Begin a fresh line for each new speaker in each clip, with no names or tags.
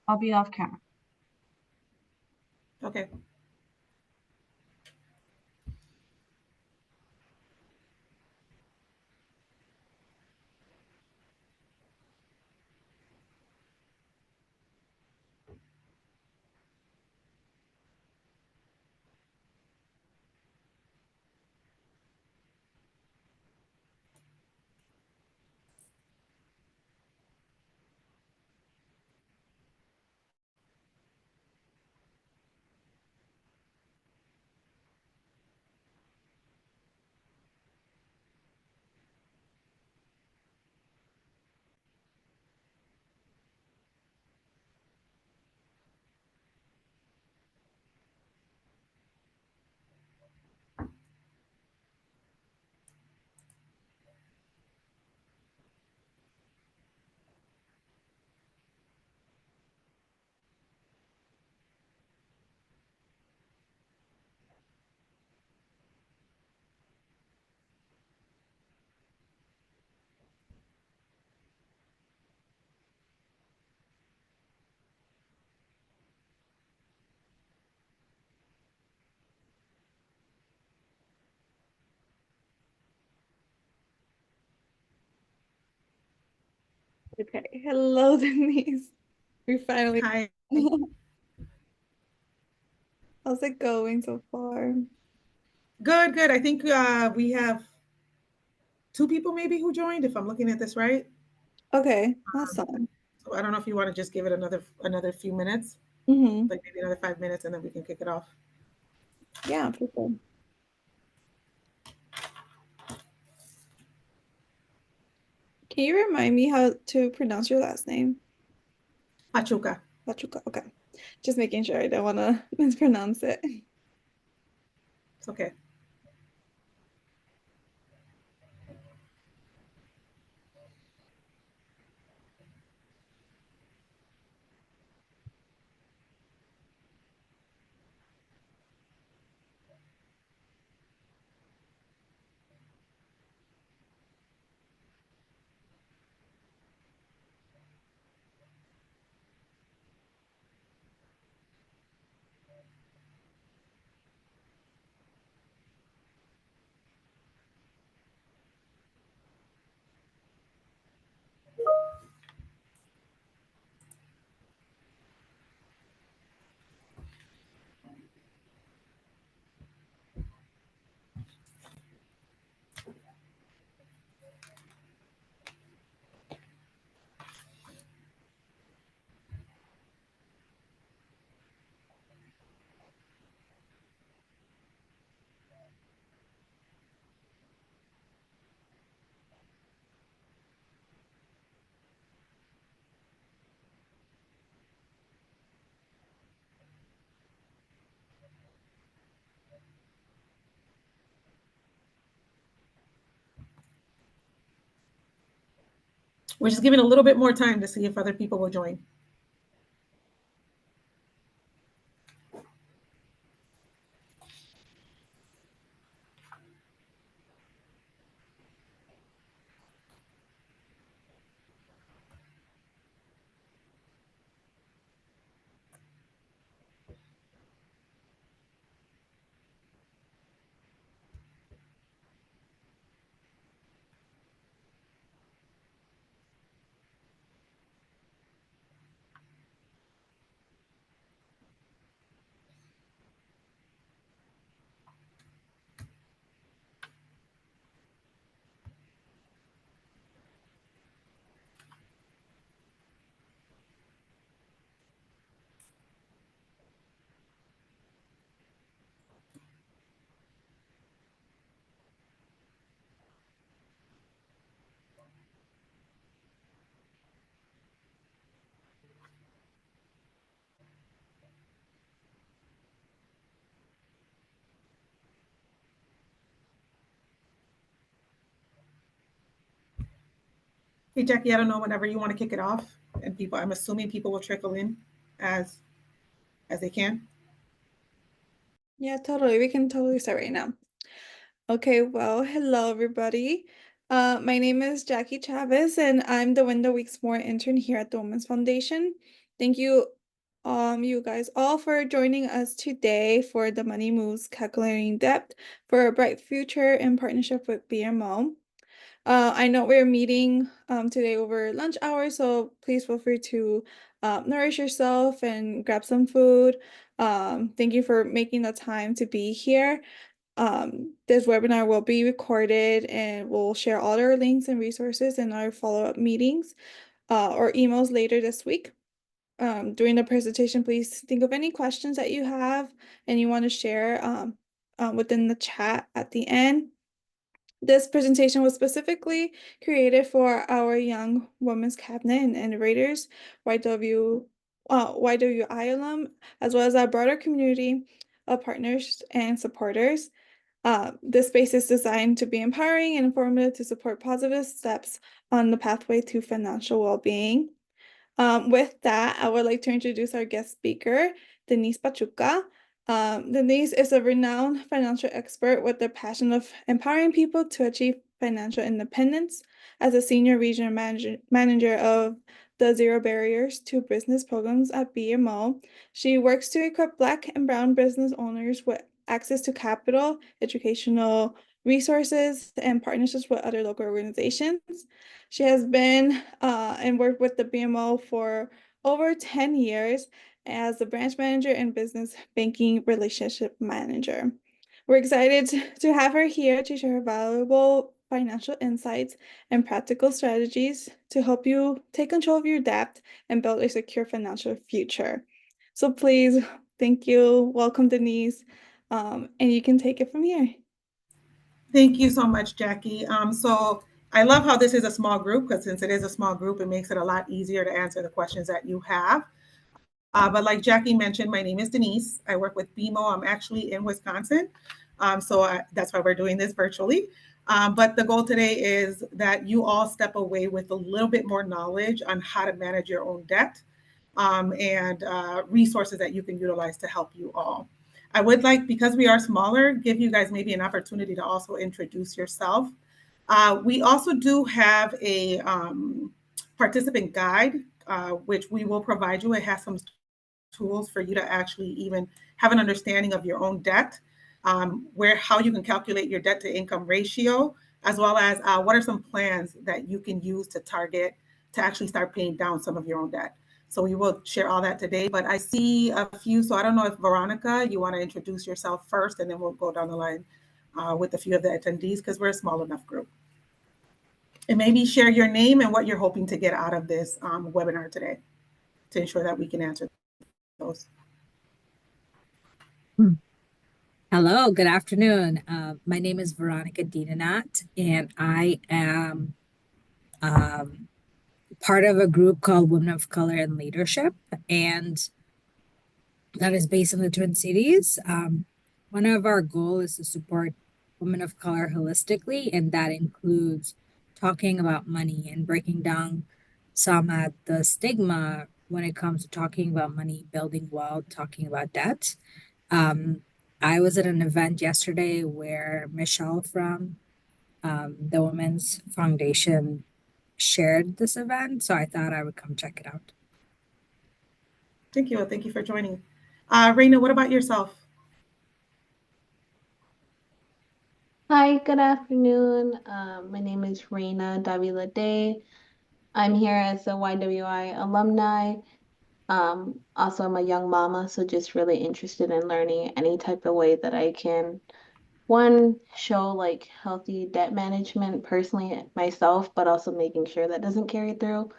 I'll be off camera.
Okay.
Okay, hello, Denise. We finally.
Hi.
How's it going so far?
Good, good. I think we have two people maybe who joined, if I'm looking at this right.
Okay, awesome.
So I don't know if you want to just give it another few minutes,
Mm-hmm.
like maybe another 5 minutes, and then we can kick it off.
Yeah, for sure. Can you remind me how to pronounce your last name?
Pachuca.
Pachuca. Okay. Just making sure I don't want to mispronounce it.
It's okay. We're just giving a little bit more time to see if other people will join. Hey Jackie, I don't know whenever you want to kick it off, and people. I'm assuming people will trickle in as as they can.
Yeah, totally. We can totally start right now. Okay, well, hello everybody. My name is Jackie Chavez, and I'm the Wendell Weeks More intern here at the Women's Foundation. Thank you you guys all for joining us today for the Money Moves Calculating Debt for a Bright Future in partnership with BMO. I know we're meeting today over lunch hour, so please feel free to nourish yourself and grab some food. Thank you for making the time to be here. This webinar will be recorded and we'll share all our links and resources in our follow-up meetings or emails later this week. During the presentation, please think of any questions that you have and you want to share within the chat at the end. This presentation was specifically created for our Young Women's Cabinet and Innovators, YWI alum, as well as our broader community of partners and supporters. This space is designed to be empowering and informative to support positive steps on the pathway to financial well-being. With that, I would like to introduce our guest speaker, Denisse Pachuca. Denisse is a renowned financial expert with the passion of empowering people to achieve financial independence. As a senior regional manager of the Zero Barriers to Business programs at BMO, she works to equip Black and Brown business owners with access to capital, educational resources, and partnerships with other local organizations. She has been and worked with the BMO for over 10 years as the branch manager and business banking relationship manager. We're excited to have her here to share valuable financial insights and practical strategies to help you take control of your debt and build a secure financial future. So please, thank you. Welcome, Denisse. And you can take it from here.
Thank you so much, Jackie. So I love how this is a small group because since it is a small group, it makes it a lot easier to answer the questions that you have. But like Jackie mentioned, my name is Denisse. I work with BMO. I'm actually in Wisconsin. That's why we're doing this virtually. But the goal today is that you all step away with a little bit more knowledge on how to manage your own debt and resources that you can utilize to help you all. I would like, because we are smaller, give you guys maybe an opportunity to also introduce yourself. We also do have a participant guide, which we will provide you. It has some tools for you to actually even have an understanding of your own debt, how you can calculate your debt to income ratio, as well as what are some plans that you can use to target to actually start paying down some of your own debt. So we will share all that today, but I see a few, so I don't know if Veronica, you want to introduce yourself first, and then we'll go down the line with a few of the attendees because we're a small enough group. And maybe share your name and what you're hoping to get out of this webinar today to ensure that we can answer those.
Hello, good afternoon. My name is Veronica Dinanat, and I am part of a group called Women of Color and Leadership, and that is based in the Twin Cities. One of our goals is to support women of color holistically, and that includes talking about money and breaking down some of the stigma when it comes to talking about money, building wealth, talking about debt. I was at an event yesterday where Michelle from the Women's Foundation shared this event, so I thought I would come check it out.
Thank you. Thank you for joining. Raina, what about yourself?
Hi, good afternoon. My name is Raina Davila Day. I'm here as a YWI alumni. Also, I'm a young mama, so just really interested in learning any type of way that I can, one, show like healthy debt management personally myself, but also making sure that doesn't carry through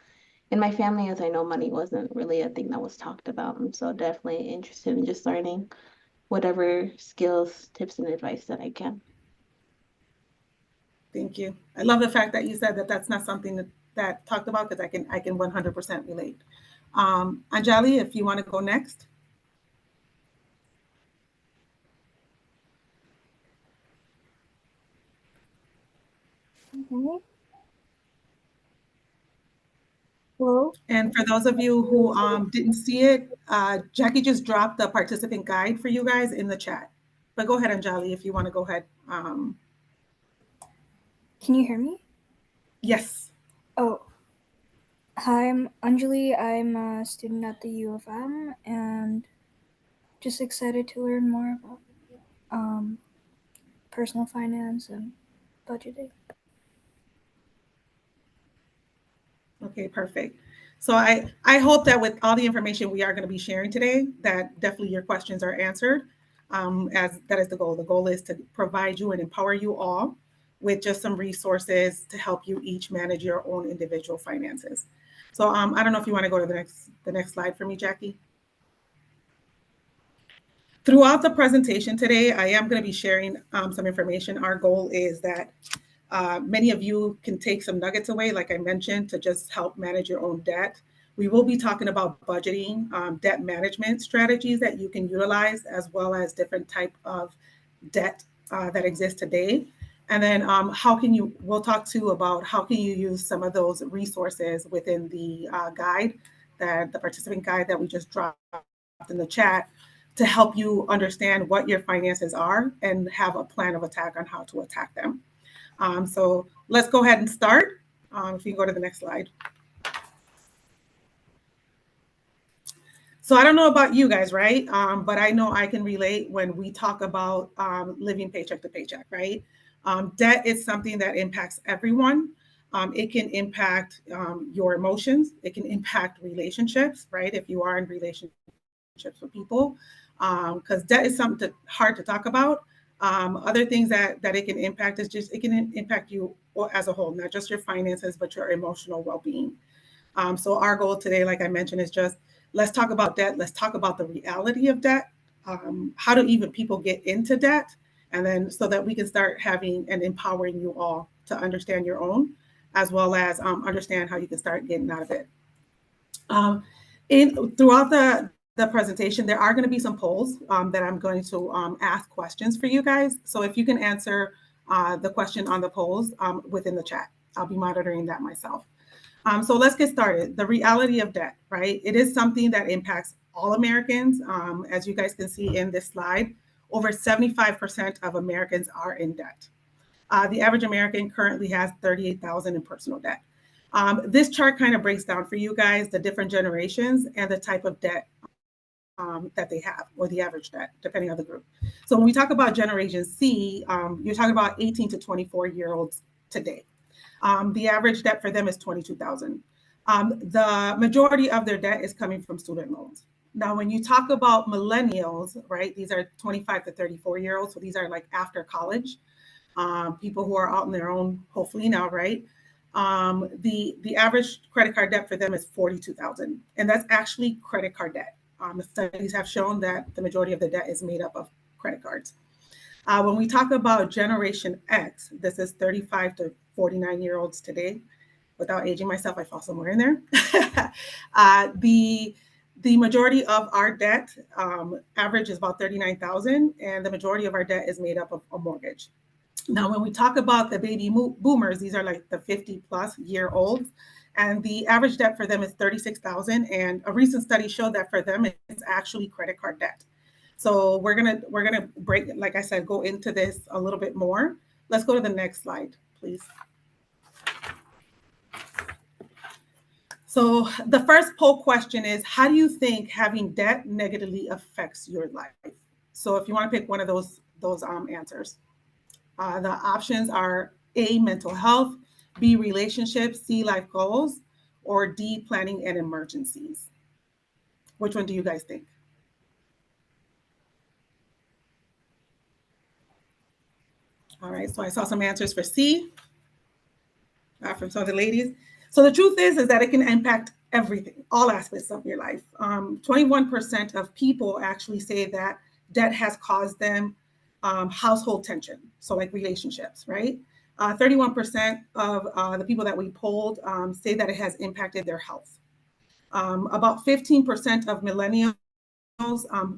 in my family, as I know money wasn't really a thing that was talked about. And so definitely interested in just learning whatever skills, tips, and advice that I can.
Thank you. I love the fact that you said that that's not something that talked about because I can 100% relate. Anjali, if you want to go next.
Okay. Hello.
And for those of you who didn't see it, Jackie just dropped the participant guide for you guys in the chat. But go ahead, Anjali, if you want to go ahead.
Can you hear me?
Yes.
Oh, Hi, I'm Anjali. I'm a student at the U of M and just excited to learn more about personal finance and budgeting.
Okay, perfect. So I hope that with all the information we are going to be sharing today, that definitely your questions are answered. As that is the goal. The goal is to provide you and empower you all with just some resources to help you each manage your own individual finances. So I don't know if you want to go to the next slide for me, Jackie. Throughout the presentation today, I am going to be sharing some information. Our goal is that many of you can take some nuggets away, like I mentioned, to just help manage your own debt. We will be talking about budgeting, debt management strategies that you can utilize, as well as different type of debt that exists today. And then we'll talk too about how can you use some of those resources within the guide, the participant guide that we just dropped in the chat, to help you understand what your finances are and have a plan of attack on how to attack them. So let's go ahead and start. If you go to the next slide. So I don't know about you guys, right? But I know I can relate when we talk about living paycheck to paycheck, right? Debt is something that impacts everyone. It can impact your emotions. It can impact relationships, right? If you are in relationships with people, because debt is something hard to talk about. Other things that it can impact is just it can impact you as a whole, not just your finances, but your emotional well-being. So our goal today, like I mentioned, is just let's talk about debt. Let's talk about the reality of debt. How do even people get into debt? And then so that we can start having and empowering you all to understand your own, as well as understand how you can start getting out of it. Throughout the presentation, there are going to be some polls that I'm going to ask questions for you guys. So if you can answer the question on the polls within the chat, I'll be monitoring that myself. So let's get started. The reality of debt, right? It is something that impacts all Americans. As you guys can see in this slide, over 75% of Americans are in debt. The average American currently has $38,000 in personal debt. This chart kind of breaks down for you guys the different generations and the type of debt that they have, or the average debt, depending on the group. So when we talk about Generation C, you're talking about 18 to 24-year-olds today. The average debt for them is $22,000. The majority of their debt is coming from student loans. Now, when you talk about millennials, right, these are 25 to 34-year-olds, so these are like after college, people who are out on their own, hopefully now, right? The average credit card debt for them is $42,000, and that's actually credit card debt. The studies have shown that the majority of the debt is made up of credit cards. When we talk about Generation X, this is 35 to 49-year-olds today. Without aging myself, I fall somewhere in there. The majority of our debt average is about $39,000, and the majority of our debt is made up of a mortgage. Now, when we talk about the baby boomers, these are like the 50-plus-year-olds, and the average debt for them is $36,000. And a recent study showed that for them, it's actually credit card debt. So we're gonna break, like I said, go into this a little bit more. Let's go to the next slide, please. So the first poll question is, how do you think having debt negatively affects your life? So if you want to pick one of those answers. The options are A, mental health, B, relationships, C, life goals, or D, planning and emergencies. Which one do you guys think? All right, so I saw some answers for C from some of the ladies. So the truth is that it can impact everything, all aspects of your life. 21% of people actually say that debt has caused them household tension, so like relationships, right? 31% of the people that we polled say that it has impacted their health. About 15% of millennials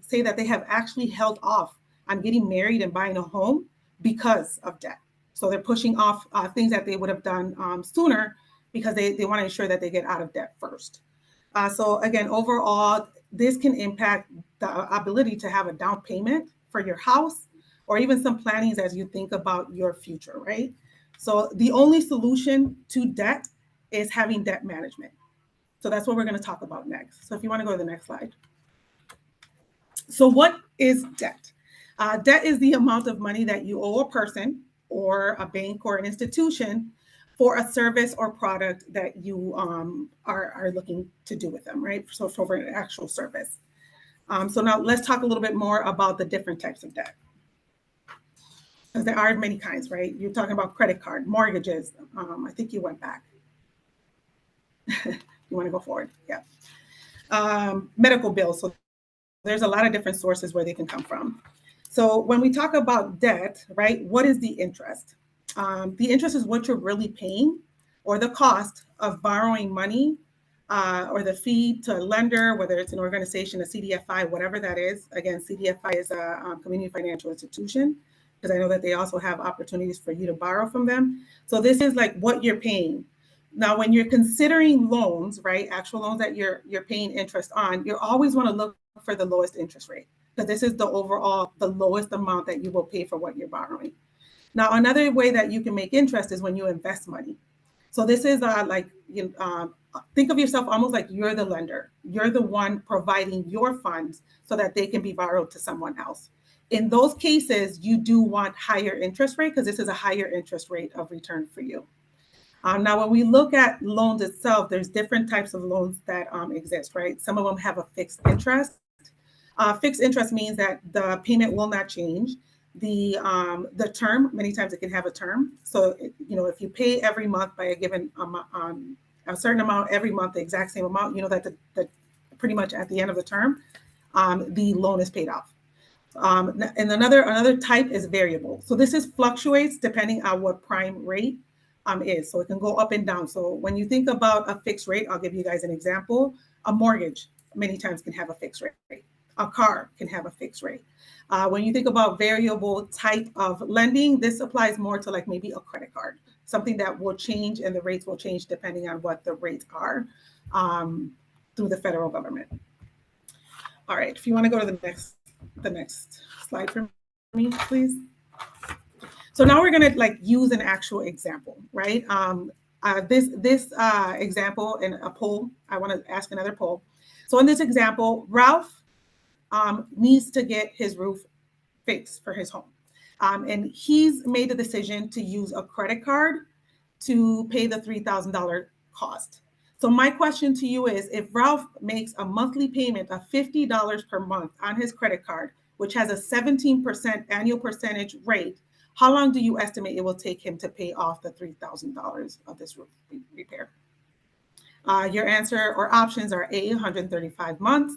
say that they have actually held off on getting married and buying a home because of debt. So they're pushing off things that they would have done sooner because they want to ensure that they get out of debt first. So again, overall, this can impact the ability to have a down payment for your house, or even some plannings as you think about your future, right? So the only solution to debt is having debt management. So that's what we're going to talk about next. So if you want to go to the next slide. So what is debt? Debt is the amount of money that you owe a person or a bank or an institution for a service or product that you are looking to do with them, right? So for an actual service. So now let's talk a little bit more about the different types of debt. Because there are many kinds, right? You're talking about credit card, mortgages. I think you went back. You want to go forward? Yeah. Medical bills. So there's a lot of different sources where they can come from. So when we talk about debt, right, what is the interest? The interest is what you're really paying, or the cost of borrowing money, or the fee to a lender, whether it's an organization, a CDFI, whatever that is. Again, CDFI is a community financial institution, because I know that they also have opportunities for you to borrow from them. So this is like what you're paying. Now, when you're considering loans, right, actual loans that you're paying interest on, you always want to look for the lowest interest rate, because this is the lowest amount that you will pay for what you're borrowing. Now, another way that you can make interest is when you invest money. So this is think of yourself almost like you're the lender. You're the one providing your funds so that they can be borrowed to someone else. In those cases, you do want higher interest rate, because this is a higher interest rate of return for you. Now, when we look at loans itself, there's different types of loans that exist, right? Some of them have a fixed interest. Fixed interest means that the payment will not change. The term, many times it can have a term. So, if you pay every month by a given a certain amount every month, the exact same amount, that pretty much at the end of the term, the loan is paid off. And another type is variable. So this fluctuates depending on what prime rate is. So it can go up and down. So when you think about a fixed rate, I'll give you guys an example. A mortgage many times can have a fixed rate. A car can have a fixed rate. When you think about variable type of lending, this applies more to like maybe a credit card, something that will change, and the rates will change depending on what the rates are through the federal government. All right, if you want to go to the next slide for me, please. So now we're going to use an actual example, right? This example in a poll, I want to ask another poll. So in this example, Ralph needs to get his roof fixed for his home. And he's made the decision to use a credit card to pay the $3,000 cost. So my question to you is, if Ralph makes a monthly payment of $50 per month on his credit card, which has a 17% annual percentage rate, how long do you estimate it will take him to pay off the $3,000 of this roof repair? Your answer or options are A, 135 months,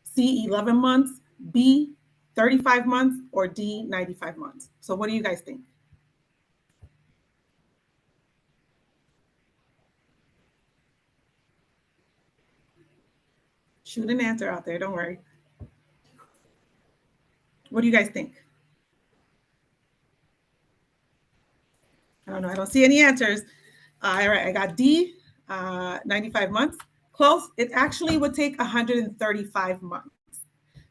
C, 11 months, B, 35 months, or D, 95 months. So what do you guys think? Shoot an answer out there, don't worry. What do you guys think? I don't know, I don't see any answers. All right, I got D, 95 months. Close, it actually would take 135 months.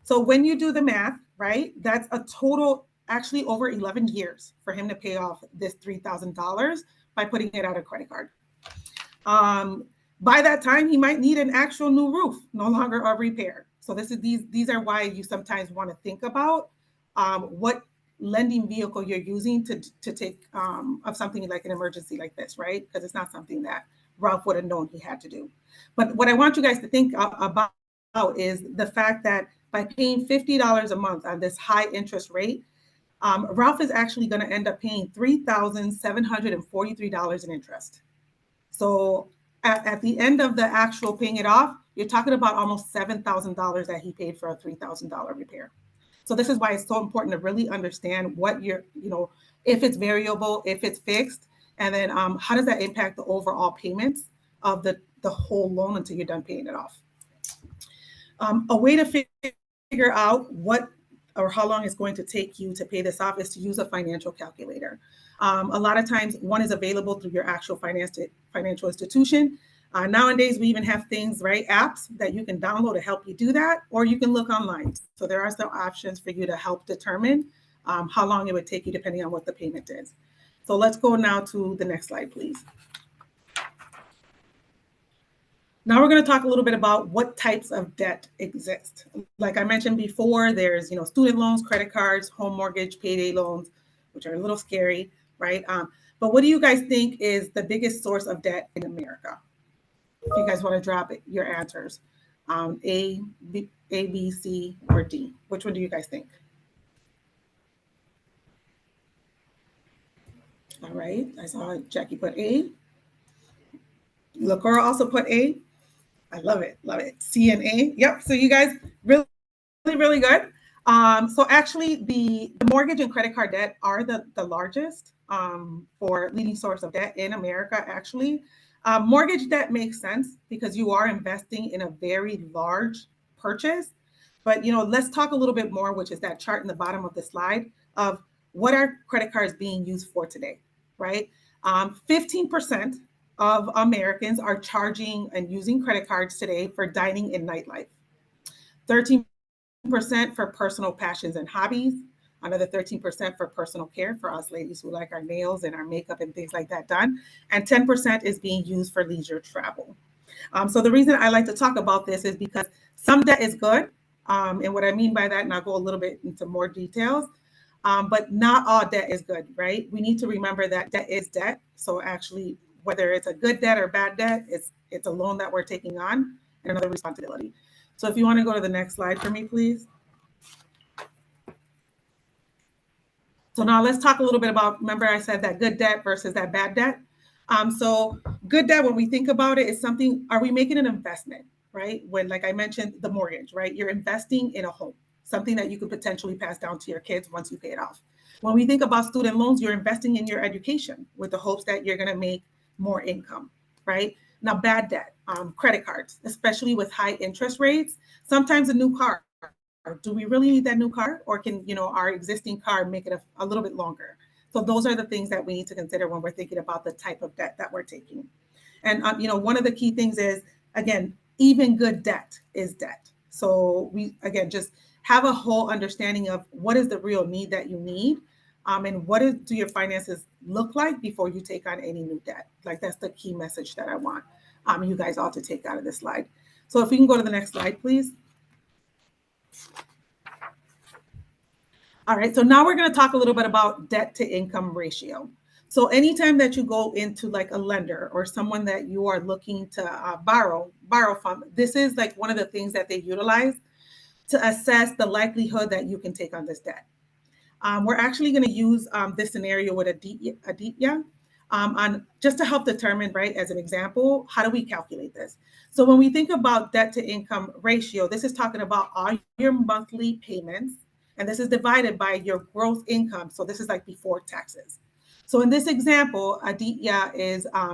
So when you do the math, right, that's a total, actually over 11 years for him to pay off this $3,000 by putting it on a credit card. By that time, he might need an actual new roof, no longer a repair. So these are why you sometimes want to think about what lending vehicle you're using to take of something like an emergency like this, right? Because it's not something that Ralph would have known he had to do. But what I want you guys to think about is the fact that by paying $50 a month on this high interest rate, Ralph is actually going to end up paying $3,743 in interest. So at the end of the actual paying it off, you're talking about almost $7,000 that he paid for a $3,000 repair. So this is why it's so important to really understand what if it's variable, if it's fixed, and then how does that impact the overall payments of the whole loan until you're done paying it off. A way to figure out what or how long it's going to take you to pay this off is to use a financial calculator. A lot of times one is available through your actual financial institution. Nowadays, we even have things, right, apps that you can download to help you do that, or you can look online. So there are some options for you to help determine how long it would take you depending on what the payment is. So let's go now to the next slide, please. Now we're going to talk a little bit about what types of debt exist. Like I mentioned before, there's student loans, credit cards, home mortgage, payday loans, which are a little scary, right? But what do you guys think is the biggest source of debt in America? If you guys want to drop your answers, A, B, C, or D. Which one do you guys think? All right, I saw Jackie put A. LaCora also put A. I love it, love it. C and A. Yep. So you guys really, really good. So actually, the mortgage and credit card debt are the largest for leading source of debt in America. Actually, mortgage debt makes sense because you are investing in a very large purchase. But let's talk a little bit more, which is that chart in the bottom of the slide of what are credit cards being used for today, right? 15% of Americans are charging and using credit cards today for dining and nightlife. 13% for personal passions and hobbies. Another 13% for personal care for us ladies who like our nails and our makeup and things like that done. And 10% is being used for leisure travel. So the reason I like to talk about this is because some debt is good. And what I mean by that, and I'll go a little bit into more details, but not all debt is good, right? We need to remember that debt is debt. So actually, whether it's a good debt or bad debt, it's a loan that we're taking on and another responsibility. So if you want to go to the next slide for me, please. So now let's talk a little bit about, remember I said that good debt versus that bad debt. So good debt, when we think about it, is something, are we making an investment, right? When, like I mentioned, the mortgage, right? You're investing in a home, something that you could potentially pass down to your kids once you pay it off. When we think about student loans, you're investing in your education with the hopes that you're going to make more income, right? Now, bad debt, credit cards, especially with high interest rates, sometimes a new car. Do we really need that new car, or can our existing car make it a little bit longer? So those are the things that we need to consider when we're thinking about the type of debt that we're taking. And one of the key things is, again, even good debt is debt. So we, again, just have a whole understanding of what is the real need that you need, and what do your finances look like before you take on any new debt. Like, that's the key message that I want you guys all to take out of this slide. So if we can go to the next slide, please. All right, so now we're going to talk a little bit about debt to income ratio. So anytime that you go into like a lender or someone that you are looking to borrow from, this is like one of the things that they utilize to assess the likelihood that you can take on this debt. We're actually going to use this scenario with Aditya on just to help determine, right, as an example, how do we calculate this? So when we think about debt to income ratio, this is talking about all your monthly payments, and this is divided by your gross income. So this is like before taxes. So in this example, Aditya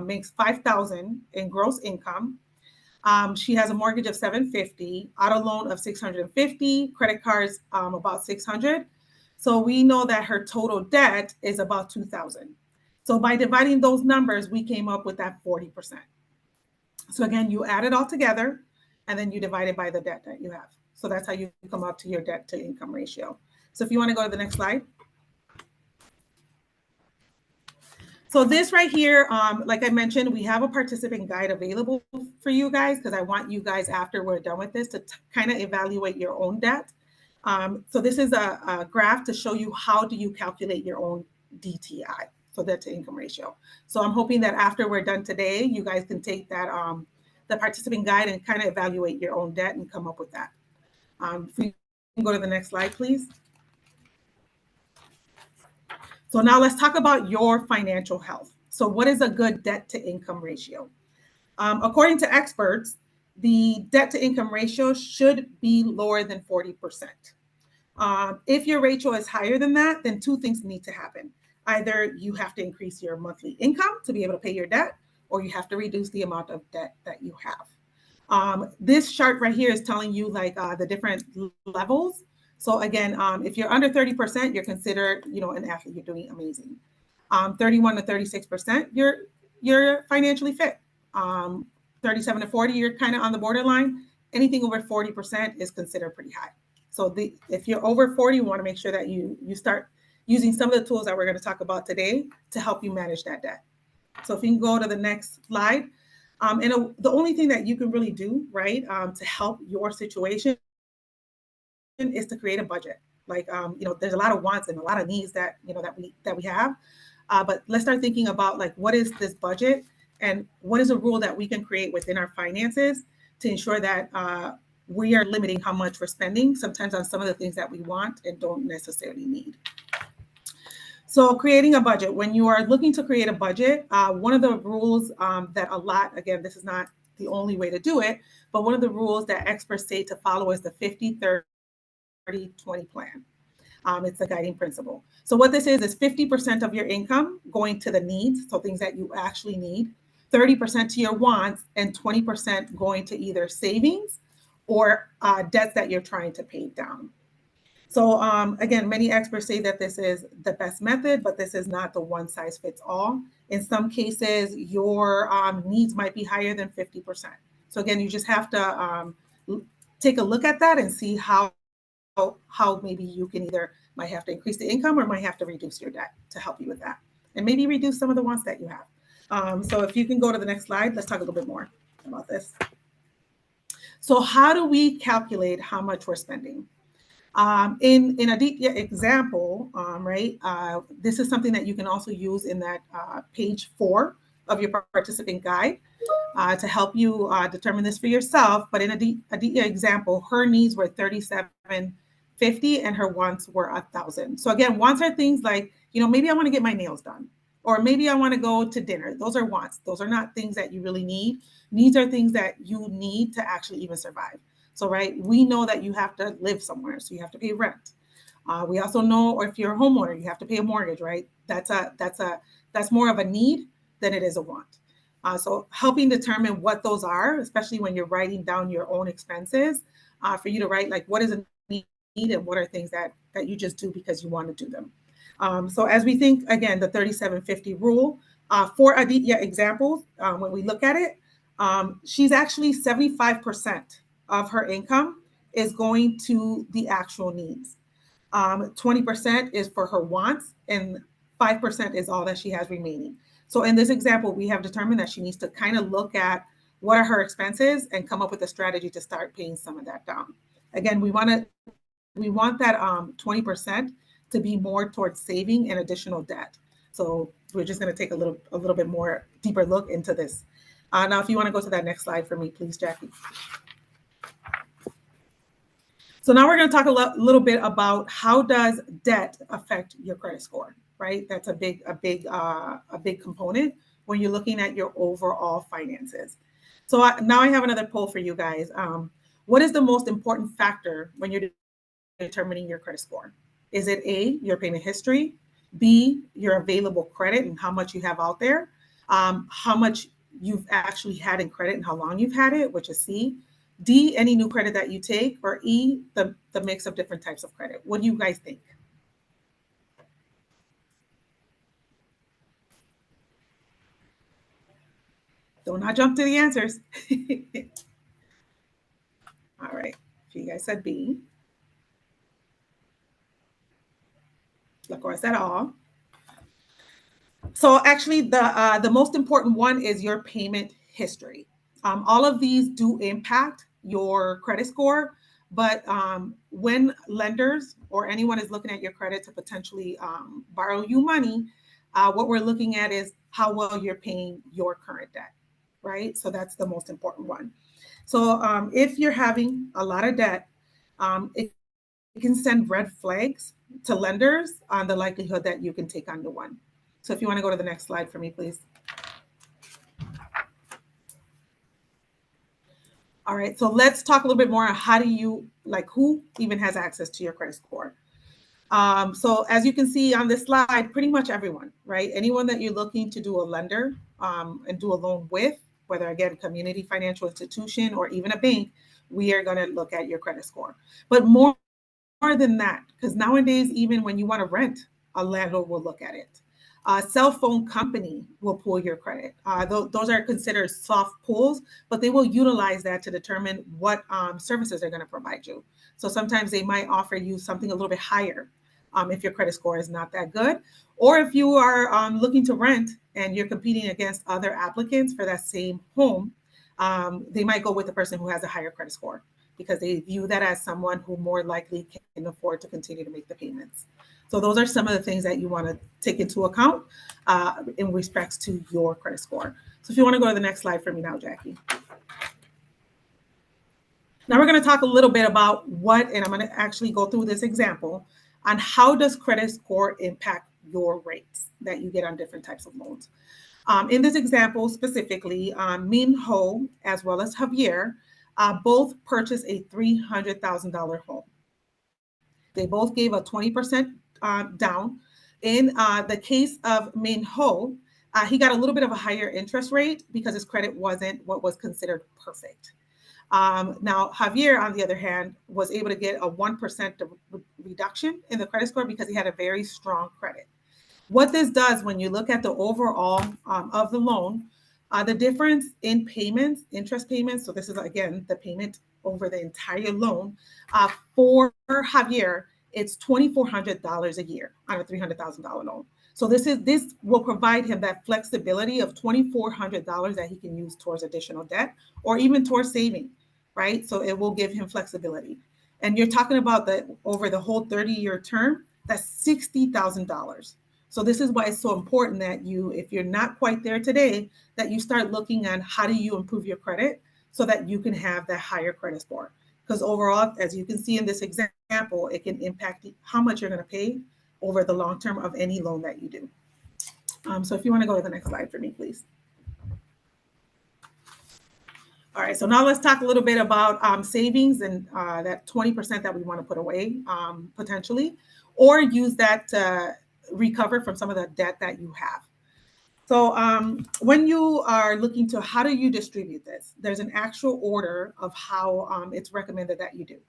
makes $5,000 in gross income. She has a mortgage of $750, auto loan of $650, credit cards about $600. So we know that her total debt is about $2,000. So by dividing those numbers, we came up with that 40%. So again, you add it all together and then you divide it by the debt that you have. So that's how you come up to your debt to income ratio. So if you want to go to the next slide. So this right here, like I mentioned, we have a participant guide available for you guys because I want you guys, after we're done with this, to kind of evaluate your own debt. So this is a graph to show you how do you calculate your own DTI, so debt to income ratio. So I'm hoping that after we're done today, you guys can take that the participant guide and kind of evaluate your own debt and come up with that. If we can go to the next slide, please. So now let's talk about your financial health. So what is a good debt to income ratio? According to experts, the debt to income ratio should be lower than 40%. If your ratio is higher than that, then two things need to happen. Either you have to increase your monthly income to be able to pay your debt, or you have to reduce the amount of debt that you have. This chart right here is telling you like the different levels. So again, if you're under 30%, you're considered, an athlete. You're doing amazing. 31 to 36%, you're financially fit. 37 to 40, you're kind of on the borderline. Anything over 40% is considered pretty high. So if you're over 40, you want to make sure that you start using some of the tools that we're going to talk about today to help you manage that debt. So if you can go to the next slide. The only thing that you can really do, right, to help your situation is to create a budget. Like, there's a lot of wants and a lot of needs that, that we have. But let's start thinking about, like, what is this budget and what is a rule that we can create within our finances to ensure that we are limiting how much we're spending sometimes on some of the things that we want and don't necessarily need. So creating a budget, when you are looking to create a budget, one of the rules that a lot, again, this is not the only way to do it, but one of the rules that experts say to follow is the 50-30-20 plan. It's the guiding principle. So what this is 50% of your income going to the needs, so things that you actually need, 30% to your wants, and 20% going to either savings or debts that you're trying to pay down. So again, many experts say that this is the best method, but this is not the one size fits all. In some cases, your needs might be higher than 50%. So again, you just have to take a look at that and see how maybe you can might have to increase the income or might have to reduce your debt to help you with that. And maybe reduce some of the wants that you have. So if you can go to the next slide, let's talk a little bit more about this. So how do we calculate how much we're spending? In Aditya example, right, this is something that you can also use in that page 4 of your participant guide to help you determine this for yourself. But in Aditya example, her needs were $37.50 and her wants were $1,000. So again, wants are things like, maybe I want to get my nails done, or maybe I want to go to dinner. Those are wants. Those are not things that you really need. Needs are things that you need to actually even survive. So, right, we know that you have to live somewhere, so you have to pay rent. We also know, or if you're a homeowner, you have to pay a mortgage, right? That's more of a need than it is a want. So helping determine what those are, especially when you're writing down your own expenses, for you to write, like, what is a need and what are things that you just do because you want to do them. So as we think, again, the 3750 rule, for Aditya examples, when we look at it, she's actually 75% of her income is going to the actual needs. 20% is for her wants, and 5% is all that she has remaining. So in this example, we have determined that she needs to kind of look at what are her expenses and come up with a strategy to start paying some of that down. Again, we want that 20% to be more towards saving and additional debt. So we're just going to take a little bit more deeper look into this. Now, if you want to go to that next slide for me, please, Jackie. So now we're going to talk a little bit about how does debt affect your credit score, right? That's a big component when you're looking at your overall finances. So now I have another poll for you guys. What is the most important factor when you're determining your credit score? Is it A, your payment history, B, your available credit and how much you have out there, how much you've actually had in credit and how long you've had it, which is C, D, any new credit that you take, or E, the mix of different types of credit? What do you guys think? Do not jump to the answers. All right, if you guys said B, of course, at all. So actually, the most important one is your payment history. All of these do impact your credit score, but when lenders or anyone is looking at your credit to potentially borrow you money, what we're looking at is how well you're paying your current debt, right? So that's the most important one. So if you're having a lot of debt, it can send red flags to lenders on the likelihood that you can take on the one. So if you want to go to the next slide for me, please. All right, so let's talk a little bit more on how do you, who even has access to your credit score? So as you can see on this slide, pretty much everyone, right? Anyone that you're looking to do a lender and do a loan with, whether again, community financial institution or even a bank, we are going to look at your credit score. But more than that, because nowadays, even when you want to rent, a landlord will look at it. Cell phone company will pull your credit. Those are considered soft pulls, but they will utilize that to determine what services they're going to provide you. So sometimes they might offer you something a little bit higher if your credit score is not that good. Or if you are looking to rent and you're competing against other applicants for that same home, they might go with the person who has a higher credit score because they view that as someone who more likely can afford to continue to make the payments. So those are some of the things that you want to take into account in respects to your credit score. So if you want to go to the next slide for me now, Jackie. Now we're going to talk a little bit about what, and I'm going to actually go through this example on how does credit score impact your rates that you get on different types of loans. In this example specifically, Min Ho as well as Javier both purchased a $300,000 home. They both gave a 20% down. In the case of Min Ho, he got a little bit of a higher interest rate because his credit wasn't what was considered perfect. Now, Javier, on the other hand, was able to get a 1% reduction in the credit score because he had a very strong credit. What this does when you look at the overall of the loan, the difference in payments, interest payments, so this is again the payment over the entire loan, for Javier, it's $2,400 a year on a $300,000 loan. So this will provide him that flexibility of $2,400 that he can use towards additional debt or even towards saving, right? So it will give him flexibility. And you're talking about that over the whole 30-year term, that's $60,000. So this is why it's so important that you, if you're not quite there today, that you start looking at how do you improve your credit so that you can have that higher credit score. Because overall, as you can see in this example, it can impact how much you're going to pay over the long term of any loan that you do. So if you want to go to the next slide for me, please. All right, so now let's talk a little bit about savings and that 20% that we want to put away potentially, or use that to recover from some of the debt that you have. So when you are looking to how do you distribute this, there's an actual order of how it's recommended that you do.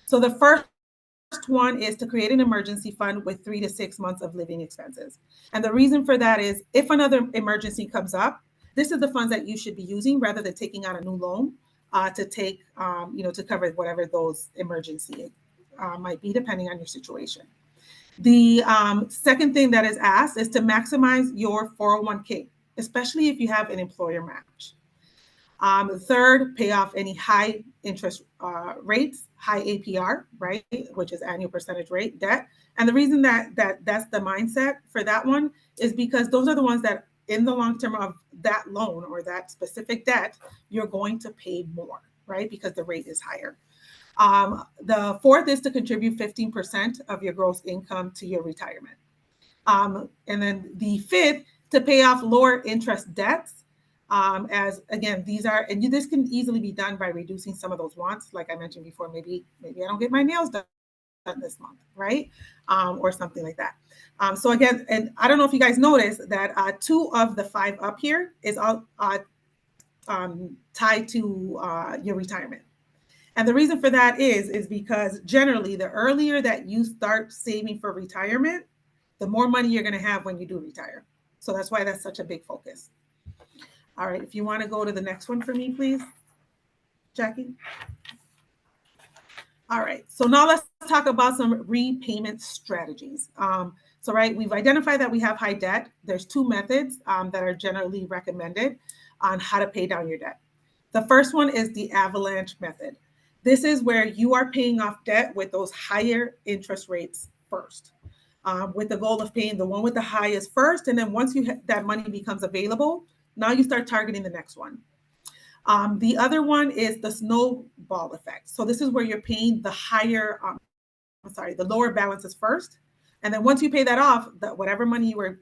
So the first one is to create an emergency fund with 3 to 6 months of living expenses. And the reason for that is if another emergency comes up, this is the funds that you should be using rather than taking out a new loan to take, to cover whatever those emergency might be, depending on your situation. The second thing that is asked is to maximize your 401k, especially if you have an employer match. Third, pay off any high interest rates, high APR, right, which is annual percentage rate debt. And the reason that's the mindset for that one is because those are the ones that in the long term of that loan or that specific debt, you're going to pay more, right, because the rate is higher. The fourth is to contribute 15% of your gross income to your retirement. And then the fifth, to pay off lower interest debts. As again, these are, and this can easily be done by reducing some of those wants. Like I mentioned before, maybe I don't get my nails done this month, right? Or something like that. So again, and I don't know if you guys noticed that 2 of the 5 up here is all tied to your retirement. And the reason for that is because generally the earlier that you start saving for retirement, the more money you're going to have when you do retire. So that's why that's such a big focus. All right, if you want to go to the next one for me, please, Jackie. All right, so now let's talk about some repayment strategies. So right, we've identified that we have high debt. There's 2 methods that are generally recommended on how to pay down your debt. The first one is the avalanche method. This is where you are paying off debt with those higher interest rates first, with the goal of paying the one with the highest first. And then once that money becomes available, now you start targeting the next one. The other one is the snowball effect. So this is where you're paying the higher, the lower balances first. And then once you pay that off, whatever money you were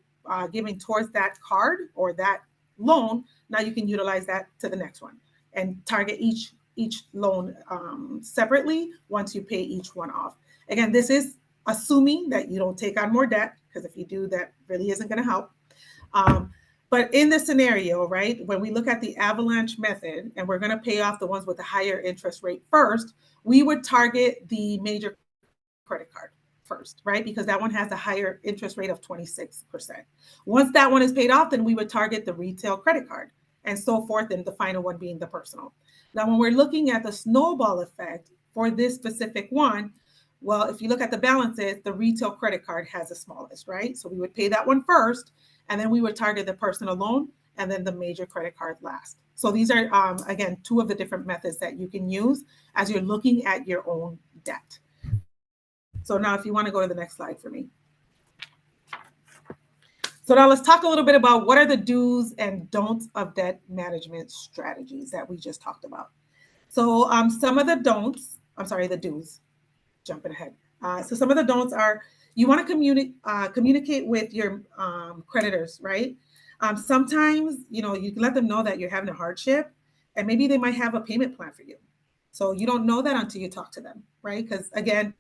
giving towards that card or that loan, now you can utilize that to the next one and target each loan separately once you pay each one off. Again, this is assuming that you don't take on more debt, because if you do, that really isn't going to help. But in this scenario, right, when we look at the avalanche method and we're going to pay off the ones with the higher interest rate first, we would target the major credit card first, right? Because that one has a higher interest rate of 26%. Once that one is paid off, then we would target the retail credit card and so forth, and the final one being the personal. Now, when we're looking at the snowball effect for this specific one, Well, if you look at the balances, the retail credit card has the smallest, right? So we would pay that one first, and then we would target the personal loan and then the major credit card last. So these are, again, two of the different methods that you can use as you're looking at your own debt. So now if you want to go to the next slide for me. So now let's talk a little bit about what are the do's and don'ts of debt management strategies that we just talked about. So some of the don'ts, the do's, jumping ahead. So some of the don'ts are you want to communicate with your creditors, right? Sometimes, you can let them know that you're having a hardship and maybe they might have a payment plan for you. So you don't know that until you talk to them, right? Because again,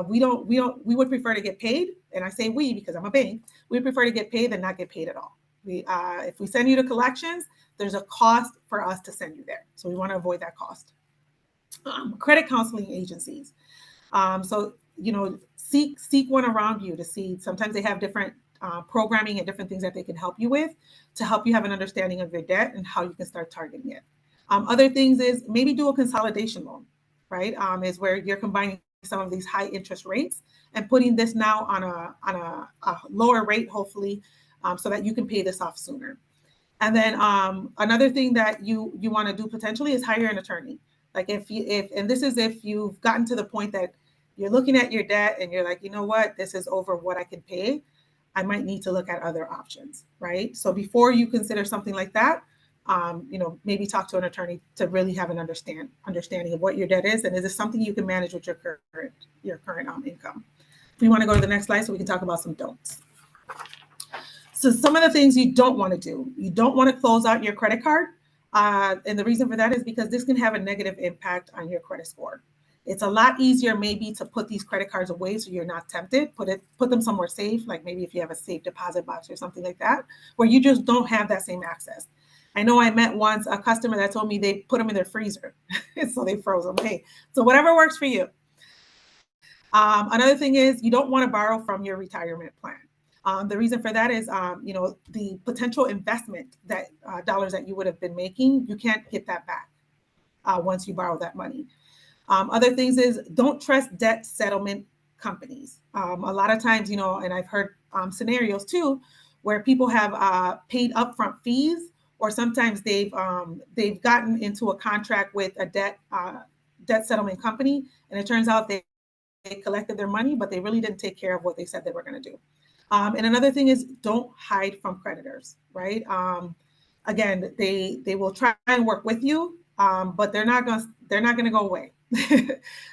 we would prefer to get paid. And I say we, because I'm a bank, we prefer to get paid than not get paid at all. If we send you to collections, there's a cost for us to send you there. So we want to avoid that cost. Credit counseling agencies. So, seek one around you to see. Sometimes they have different programming and different things that they can help you with to help you have an understanding of your debt and how you can start targeting it. Other things is maybe do a consolidation loan, right? Is where you're combining some of these high interest rates and putting this now on a lower rate, hopefully, so that you can pay this off sooner. And then another thing that you want to do potentially is hire an attorney. Like if you've gotten to the point that you're looking at your debt and you're like, you know what, this is over what I can pay, I might need to look at other options, right? So before you consider something like that, maybe talk to an attorney to really have an understanding of what your debt is, and is this something you can manage with your current income. If we want to go to the next slide so we can talk about some don'ts. So some of the things you don't want to do, you don't want to close out your credit card. And the reason for that is because this can have a negative impact on your credit score. It's a lot easier maybe to put these credit cards away so you're not tempted. Put them somewhere safe, like maybe if you have a safe deposit box or something like that, where you just don't have that same access. I know I met once a customer that told me they put them in their freezer, so they froze them. Hey, so whatever works for you. Another thing is you don't want to borrow from your retirement plan. The reason for that is, the potential investment that dollars that you would have been making, you can't get that back once you borrow that money. Other things is don't trust debt settlement companies. A lot of times, and I've heard scenarios too, where people have paid upfront fees, or sometimes they've gotten into a contract with a debt settlement company, and it turns out they collected their money, but they really didn't take care of what they said they were going to do. And another thing is don't hide from creditors, right? Again, they will try and work with you, but they're not going to go away.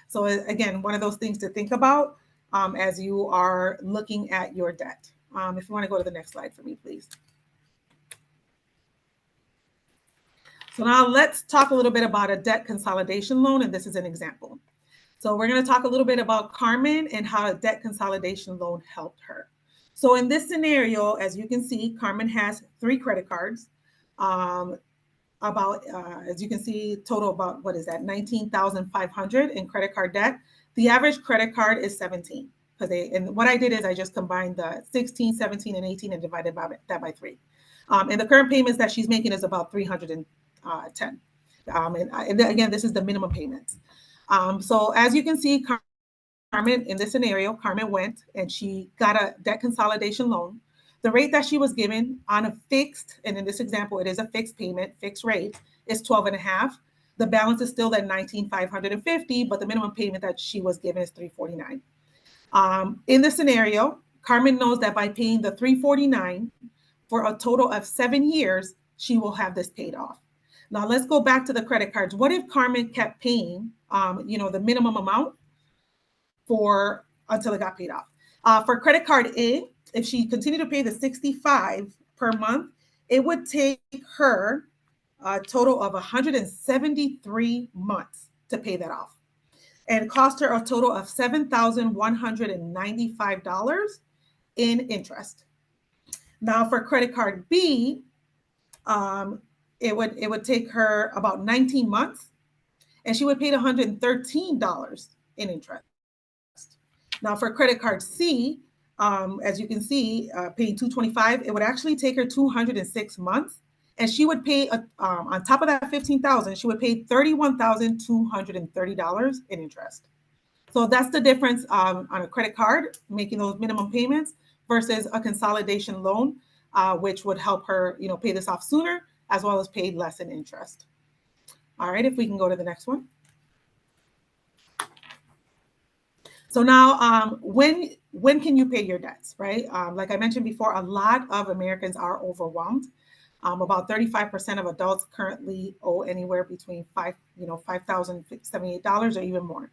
So again, one of those things to think about as you are looking at your debt. If you want to go to the next slide for me, please. So now let's talk a little bit about a debt consolidation loan, and this is an example. So we're going to talk a little bit about Carmen and how a debt consolidation loan helped her. So in this scenario, as you can see, Carmen has 3 credit cards. As you can see, total about, what is that, $19,500 in credit card debt. The average credit card is 17. And what I did is I just combined the 16, 17, and 18 and divided that by 3. And the current payments that she's making is about $310. And again, this is the minimum payments. So as you can see, Carmen, in this scenario, Carmen went and she got a debt consolidation loan. The rate that she was given on a fixed, and in this example, it is a fixed payment, fixed rate, is 12.5. The balance is still at $19,550, but the minimum payment that she was given is $349. In this scenario, Carmen knows that by paying the $349 for a total of 7 years, she will have this paid off. Now let's go back to the credit cards. What if Carmen kept paying, the minimum amount until it got paid off? For credit card A, if she continued to pay the $65 per month, it would take her a total of 173 months to pay that off, and cost her a total of $7,195 in interest. Now for credit card B, it would take her about 19 months, and she would pay $113 in interest. Now for credit card C, as you can see, paying $225, it would actually take her 206 months, and she would pay on top of that $15,000, she would pay $31,230 in interest. So that's the difference on a credit card, making those minimum payments versus a consolidation loan, which would help her, pay this off sooner, as well as pay less in interest. All right, if we can go to the next one. So now, when can you pay your debts, right? Like I mentioned before, a lot of Americans are overwhelmed. About 35% of adults currently owe anywhere between $5,078 or even more.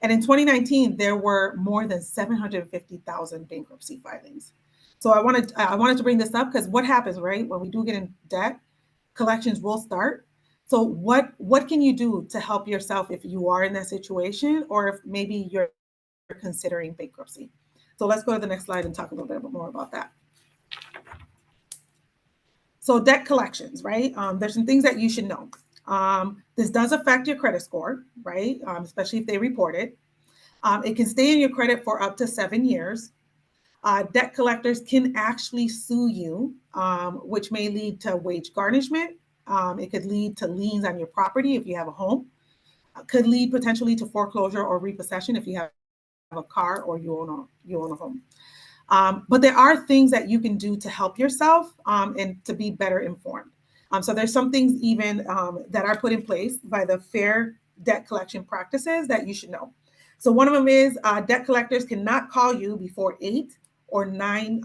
And in 2019, there were more than 750,000 bankruptcy filings. So I wanted to bring this up because what happens, right? When we do get in debt, collections will start. So what can you do to help yourself if you are in that situation, or if maybe you're considering bankruptcy? So let's go to the next slide and talk a little bit more about that. So debt collections, right? There's some things that you should know. This does affect your credit score, right? Especially if they report it. It can stay in your credit for up to 7 years. Debt collectors can actually sue you, which may lead to wage garnishment. It could lead to liens on your property if you have a home. Could lead potentially to foreclosure or repossession if you have a car or you own a home. But there are things that you can do to help yourself and to be better informed. So there's some things even that are put in place by the Fair Debt Collection Practices that you should know. So one of them is debt collectors cannot call you before 8 or 9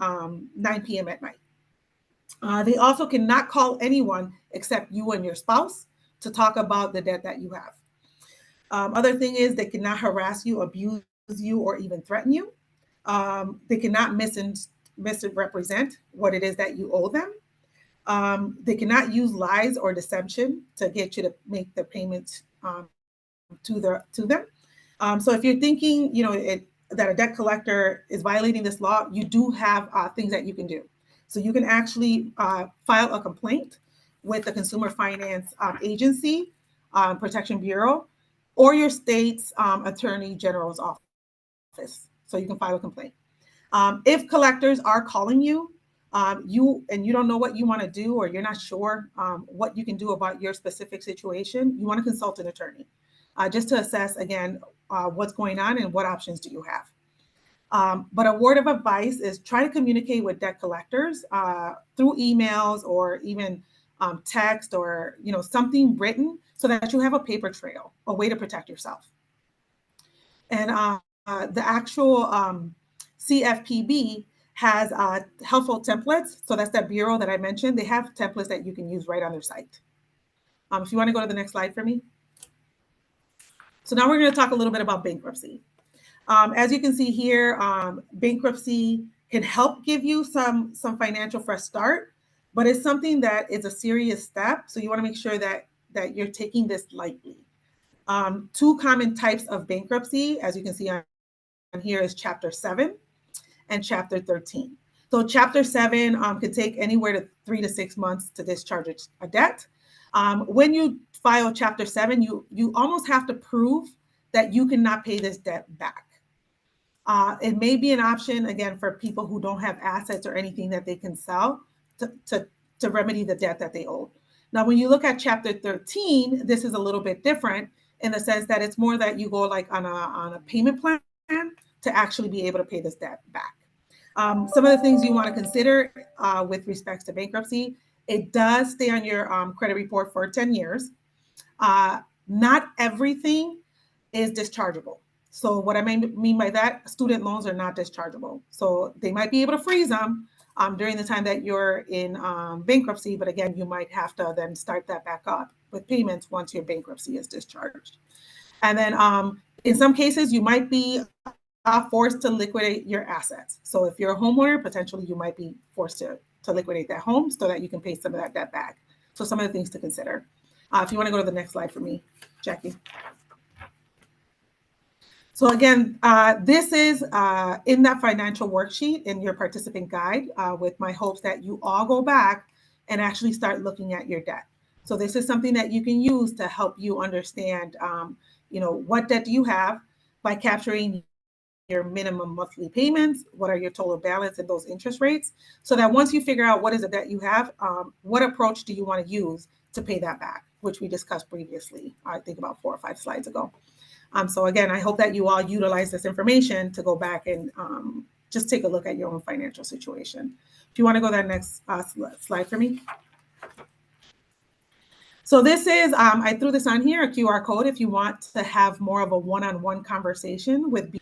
p.m. at night. They also cannot call anyone except you and your spouse to talk about the debt that you have. Other thing is they cannot harass you, abuse you, or even threaten you. They cannot misrepresent what it is that you owe them. They cannot use lies or deception to get you to make the payments to them. So if you're thinking, that a debt collector is violating this law, you do have things that you can do. So you can actually file a complaint with the Consumer Finance Agency, Protection Bureau, or your state's Attorney General's office. So you can file a complaint. If collectors are calling you, you don't know what you want to do, or you're not sure what you can do about your specific situation, you want to consult an attorney just to assess, again, what's going on and what options do you have. But a word of advice is try to communicate with debt collectors through emails or even text or something written so that you have a paper trail, a way to protect yourself. And the actual CFPB has helpful templates. So that's that bureau that I mentioned. They have templates that you can use right on their site. If you want to go to the next slide for me. So now we're going to talk a little bit about bankruptcy. As you can see here, bankruptcy can help give you some financial fresh start, but it's something that is a serious step. So you want to make sure that you're taking this lightly. Two common types of bankruptcy, as you can see on here, is Chapter 7 and Chapter 13. So Chapter 7 could take anywhere to 3 to 6 months to discharge a debt. When you file Chapter 7, you almost have to prove that you cannot pay this debt back. It may be an option, again, for people who don't have assets or anything that they can sell to remedy the debt that they owe. Now, when you look at Chapter 13, this is a little bit different in the sense that it's more that you go like on a payment plan to actually be able to pay this debt back. Some of the things you want to consider with respect to bankruptcy, it does stay on your credit report for 10 years. Not everything is dischargeable. So what I mean by that, student loans are not dischargeable. So they might be able to freeze them during the time that you're in bankruptcy, but again, you might have to then start that back up with payments once your bankruptcy is discharged. And then in some cases, you might be forced to liquidate your assets. So if you're a homeowner, potentially you might be forced to liquidate that home so that you can pay some of that debt back. So some of the things to consider. If you want to go to the next slide for me, Jackie. So again, this is in that financial worksheet in your participant guide with my hopes that you all go back and actually start looking at your debt. So this is something that you can use to help you understand, what debt do you have by capturing your minimum monthly payments, what are your total balance and those interest rates, so that once you figure out what is the debt you have, what approach do you want to use to pay that back? which we discussed previously, I think about 4 or 5 slides ago. So again, I hope that you all utilize this information to go back and just take a look at your own financial situation. If you want to go to that next slide for me. So this is, I threw this on here, a QR code if you want to have more of a one-on-one conversation with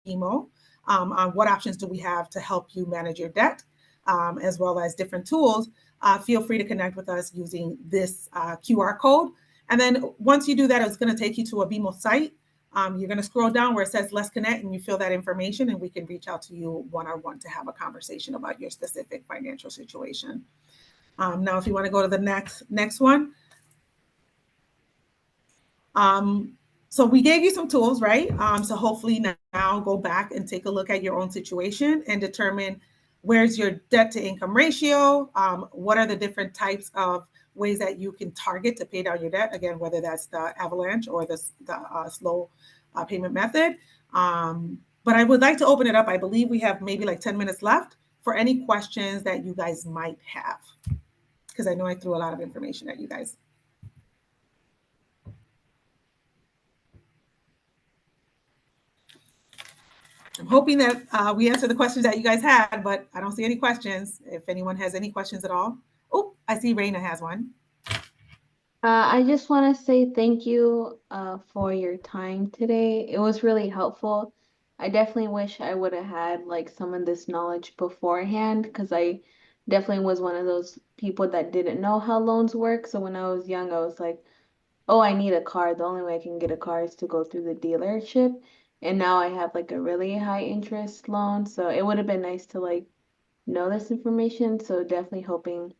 BMO on what options do we have to help you manage your debt, as well as different tools. Feel free to connect with us using this QR code. And then once you do that, it's going to take you to a BMO site. You're going to scroll down where it says Let's Connect, and you fill that information, and we can reach out to you one-on-one to have a conversation about your specific financial situation. Now, if you want to go to the next one. So we gave you some tools, right? So hopefully now go back and take a look at your own situation and determine where's your debt to income ratio. What are the different types of ways that you can target to pay down your debt? Again, whether that's the avalanche or the slow payment method. But I would like to open it up. I believe we have maybe like 10 minutes left for any questions that you guys might have, because I know I threw a lot of information at you guys. I'm hoping that we answered the questions that you guys had, but I don't see any questions. If anyone has any questions at all. Oh, I see Raina has one.
I just want to say thank you for your time today. It was really helpful. I definitely wish I would have had like some of this knowledge beforehand, because I definitely was one of those people that didn't know how loans work. So when I was young, I was like, oh, I need a car. The only way I can get a car is to go through the dealership. And now I have like a really high interest loan. So it would have been nice to like know this information. So definitely hoping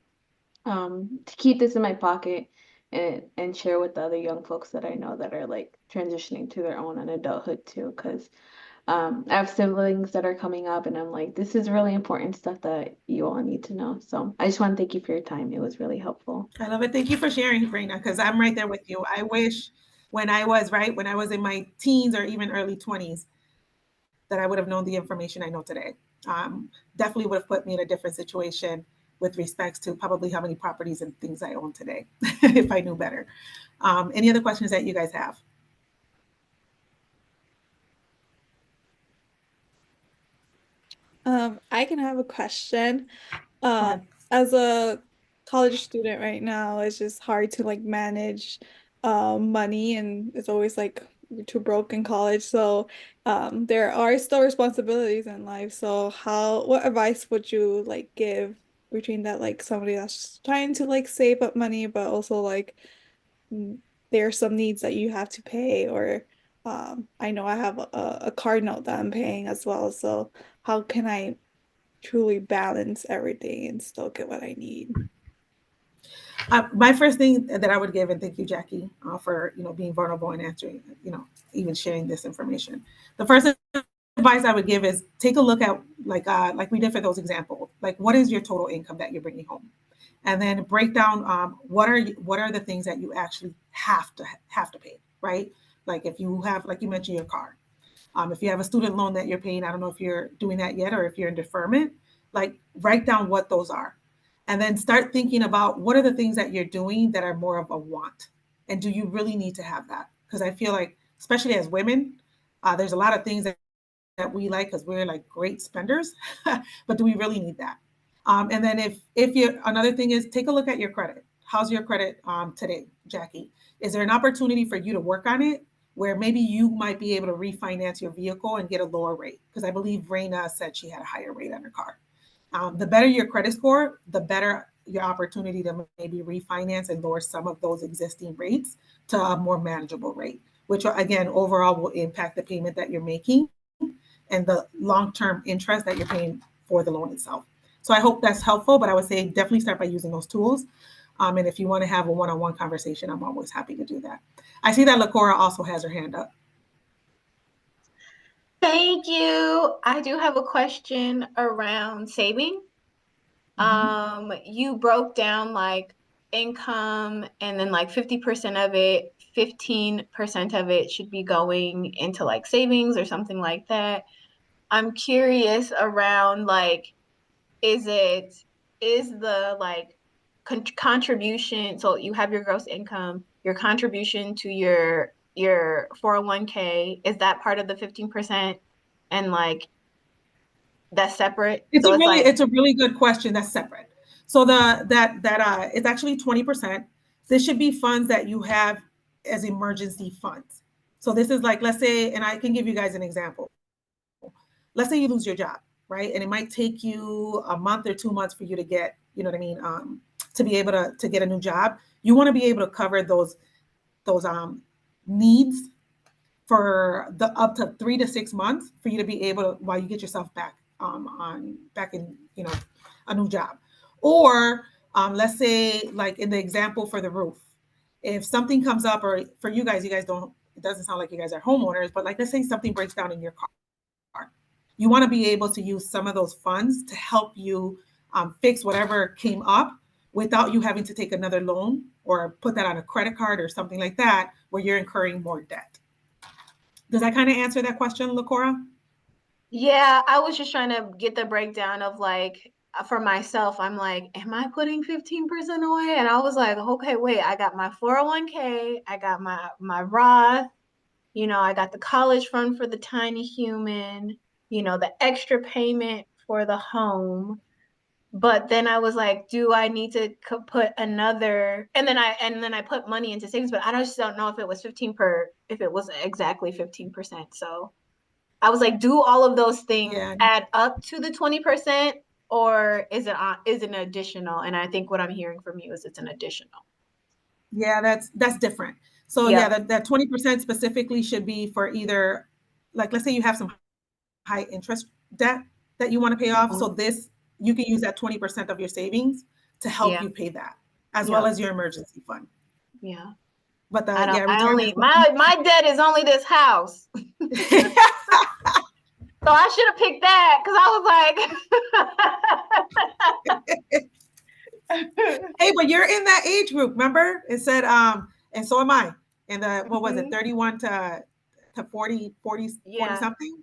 to keep this in my pocket and share with the other young folks that I know that are like transitioning to their own and adulthood too. Because I have siblings that are coming up, and I'm like, this is really important stuff that you all need to know. So I just want to thank you for your time. It was really helpful.
I love it. Thank you for sharing, Raina, because I'm right there with you. I wish when I was in my teens or even early 20s, that I would have known the information I know today. Definitely would have put me in a different situation with respects to probably how many properties and things I own today, if I knew better. Any other questions that you guys have?
I can have a question. As a college student right now, it's just hard to like manage money, and it's always like you're too broke in college. So there are still responsibilities in life. So what advice would you like give between that, like somebody that's trying to like save up money, but also like there are some needs that you have to pay, or I know I have a card note that I'm paying as well. So how can I truly balance everything and still get what I need?
My first thing that I would give, and thank you, Jackie, for being vulnerable and answering, even sharing this information. The first advice I would give is take a look at like we did for those examples. Like, what is your total income that you're bringing home, and then break down what are the things that you actually have to pay, right? Like if you have, like you mentioned, your car. If you have a student loan that you're paying, I don't know if you're doing that yet or if you're in deferment, like write down what those are. And then start thinking about what are the things that you're doing that are more of a want. And do you really need to have that? Because I feel like, especially as women, there's a lot of things that we like because we're like great spenders, but do we really need that? And then if you, another thing is take a look at your credit. How's your credit today, Jackie? Is there an opportunity for you to work on it where maybe you might be able to refinance your vehicle and get a lower rate? Because I believe Raina said she had a higher rate on her car. The better your credit score, the better your opportunity to maybe refinance and lower some of those existing rates to a more manageable rate, which again, overall will impact the payment that you're making and the long-term interest that you're paying for the loan itself. So I hope that's helpful, but I would say definitely start by using those tools. And if you want to have a one-on-one conversation, I'm always happy to do that. I see that LaCora also has her hand up.
Thank you. I do have a question around saving. You broke down like income and then like 50% of it, 15% of it should be going into like savings or something like that. I'm curious around like, is the like contribution. So you have your gross income, your contribution to your 401k, is that part of the 15%? And like that's separate.
It's
So
a
it's
really,
like,
it's a really good question. That's separate. So it's actually 20%. This should be funds that you have as emergency funds. So this is like, let's say, and I can give you guys an example. Let's say you lose your job, right? And it might take you a month or 2 months for you to get, you know what I mean, to be able to get a new job. You want to be able to cover those needs for the up to 3 to 6 months for you to be able to, while you get yourself back back in, a new job. Or let's say, like in the example for the roof, if something comes up, or for you guys don't, it doesn't sound like you guys are homeowners, but like let's say something breaks down in your car, you want to be able to use some of those funds to help you fix whatever came up without you having to take another loan or put that on a credit card or something like that where you're incurring more debt. Does that kind of answer that question, LaCora?
yeah, I was just trying to get the breakdown of like, for myself, I'm like, am I putting 15% away? And I was like, okay, wait, I got my 401k, I got my Roth, I got the college fund for the tiny human, the extra payment for the home. But then I was like, do I need to put another, and then I put money into savings, but I just don't know if it was if it was exactly 15%. So I was like, do all of those things
Yeah.
add up to the 20%, or is it an additional? And I think what I'm hearing from you is it's an additional.
Yeah, that's different. So
Yeah.
yeah, that 20% specifically should be for either, like, let's say you have some high interest debt that you want to pay off. So this, you can use that 20% of your savings to help
Yeah.
you pay that, as well
Yeah.
as your emergency fund.
Yeah.
But
I
retirement.
only, my debt is only this house. So I should have picked that because I was like,
Hey, but you're in that age group, remember? It said, and so am I. In the, what was it,
Mhm.
31 to 40
Yeah,
something?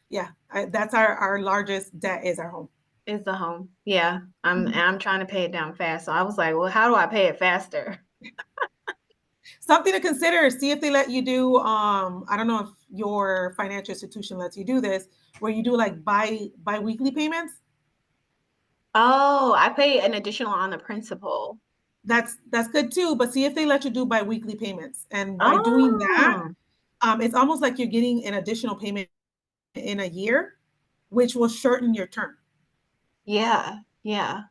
Yeah, that's our largest debt is our home.
it's the home. Yeah, I'm trying to pay it down fast. So I was like, well, how do I pay it faster?
Something to consider. See if they let you do. I don't know if your financial institution lets you do this, where you do like bi-weekly payments.
Oh, I pay an additional on the principal.
That's good too. But see if they let you do bi-weekly payments, and by doing that,
Oh,
it's almost like you're getting an additional payment in a year, which will shorten your term.
yeah, yeah.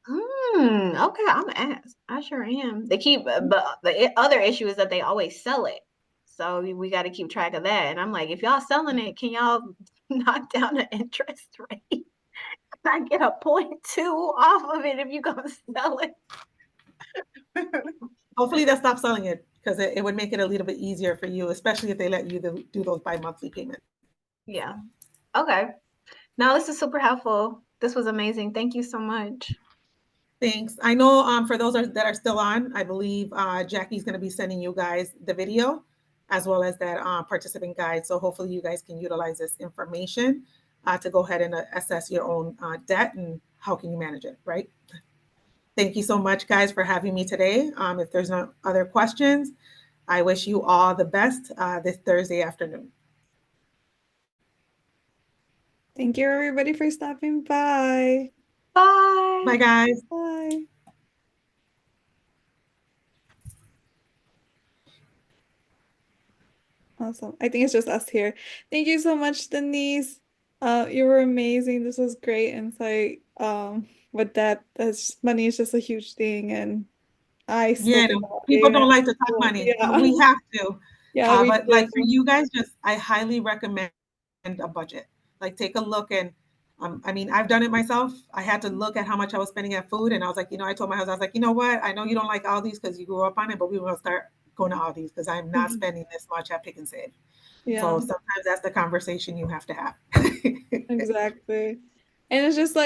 Okay, I'm gonna ask. I sure am. They keep, but the other issue is that they always sell it. So we got to keep track of that. And I'm like, if y'all selling it, can y'all knock down the interest rate? I get a 0.2 off of it if you're gonna sell it.
Hopefully, they'll stop selling it because it would make it a little bit easier for you, especially if they let you do those bi-monthly payments.
Yeah. Okay. Now this is super helpful. This was amazing. Thank you so much.
Thanks. I know for those that are still on, I believe Jackie's going to be sending you guys the video as well as that participant guide. So hopefully you guys can utilize this information to go ahead and assess your own debt and how can you manage it, right? Thank you so much, guys, for having me today. If there's no other questions, I wish you all the best this Thursday afternoon.
Thank you, everybody, for stopping by.
Bye.
Bye, guys.
Bye. Awesome. I think it's just us here. Thank you so much, Denisse. You were amazing. This was great insight. With that's money is just a huge thing, and I still
Yeah,
think
no,
about
people
it.
don't like to talk money, but
Yeah,
we have to.
yeah, we
But like for
do.
you guys, I highly recommend a budget. Like take a look and I mean, I've done it myself. I had to look at how much I was spending at food, and I was like, I told my husband, I was like, you know what? I know you don't like Aldi's because you grew up on it, but we will start going to Aldi's because I'm not spending this much at Pick and Save.
Yeah,
So sometimes that's the conversation you have to have.
exactly. And it's just like